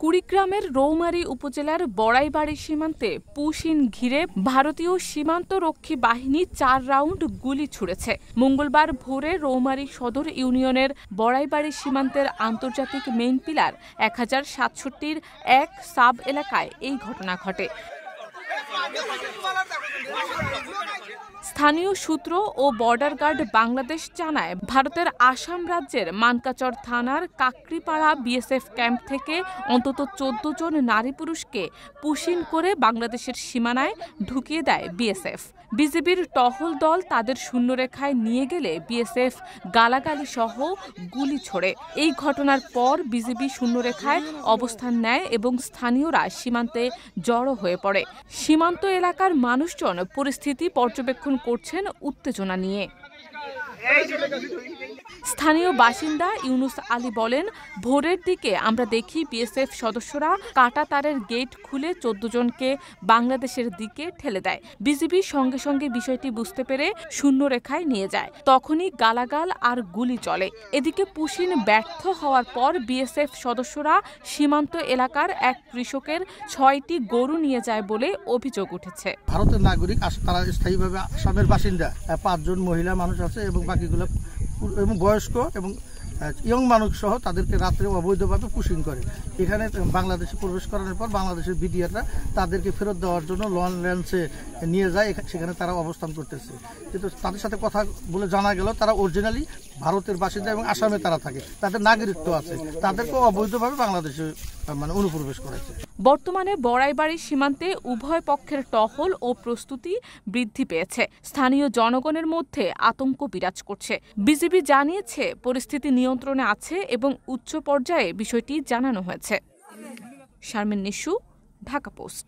কুড়িগ্রামের রৌমারী উপজেলার বড়াইবাড়ি সীমান্তে পুশিন ঘিরে ভারতীয় সীমান্তরক্ষী বাহিনী ৪ রাউন্ড গুলি ছুড়েছে। মঙ্গলবার ভোরে রৌমারী সদর ইউনিয়নের বড়াইবাড়ি সীমান্তের আন্তর্জাতিক মেইন পিলার ১০৬৭-র এক সাব এলাকায় এই ঘটনা ঘটে। স্থানীয় সূত্র ও বর্ডার গার্ড বাংলাদেশ জানায়, ভারতের আসাম রাজ্যের মানকাচর থানার কাকরিপাড়া বিএসএফ ক্যাম্প থেকে অন্তত ১৪ জন নারী পুরুষকে পুশিন করে বাংলাদেশের সীমানায় ঢুকিয়ে দেয় বিএসএফ। বিজিবির টহল দল তাদের শূন্যরেখায় নিয়ে গেলে বিএসএফ গালাগালি সহ গুলি ছোড়ে। এই ঘটনার পর বিজিবি শূন্যরেখায় অবস্থান নেয় এবং স্থানীয়রা সীমান্তে জড়ো হয়ে পড়ে। সীমান্ত এলাকার মানুষজন পরিস্থিতি পর্যবেক্ষণ করছেন উত্তেজনা নিয়ে। স্থানীয় বাসিন্দা ইউনুস আলী বলেন, ভোরের দিকে আমরা দেখি বিএসএফ সদস্যরা কাটা তারের গেট খুলে ১৪ জনকে বাংলাদেশের দিকে ঠেলে দেয়। বিজিবি সঙ্গে সঙ্গে বিষয়টি বুঝতে পেরে শূন্যরেখায় নিয়ে যায়। তখনই গালাগাল আর গুলি চলে। এদিকে পুশিন ব্যর্থ হওয়ার পর বিএসএফ সদস্যরা সীমান্ত এলাকার এক কৃষকের ৬টি গরু নিয়ে যায় বলে অভিযোগ উঠেছে। ভারতের নাগরিক, তারা স্থায়ীভাবে আসামের বাসিন্দা, ৫ জন মহিলা মানুষ আছে এবং বাকিগুলো এবং বয়স্ক এবং ইয়ং মানুষ সহ তাদেরকে রাত্রে অবৈধভাবে পুশিং করে। এখানে বাংলাদেশে প্রবেশ করানোর পর বাংলাদেশের বিডিআররা তাদেরকে ফেরত দেওয়ার জন্য লঞ্চে নিয়ে যায়। সেখানে তারা অবস্থান করতেছে, কিন্তু তাদের সাথে কথা বলে জানা গেল তারা অরিজিনালি ভারতের বাসিন্দা এবং আসামে তারা থাকে, তাদের নাগরিকত্ব আছে, তাদেরকেও অবৈধভাবে বাংলাদেশে অনুপ্রবেশ করেছে। বর্তমানে বড়াইবাড়ি সীমান্তে উভয় পক্ষের টহল ও প্রস্তুতি বৃদ্ধি পেয়েছে। স্থানীয় জনগণের মধ্যে আতঙ্ক বিরাজ করছে। বিজিবি জানিয়েছে পরিস্থিতি নিয়ন্ত্রণে আছে এবং উচ্চ পর্যায়ে বিষয়টি জানানো হয়েছে। শারমিন নিশু, ঢাকা পোস্ট।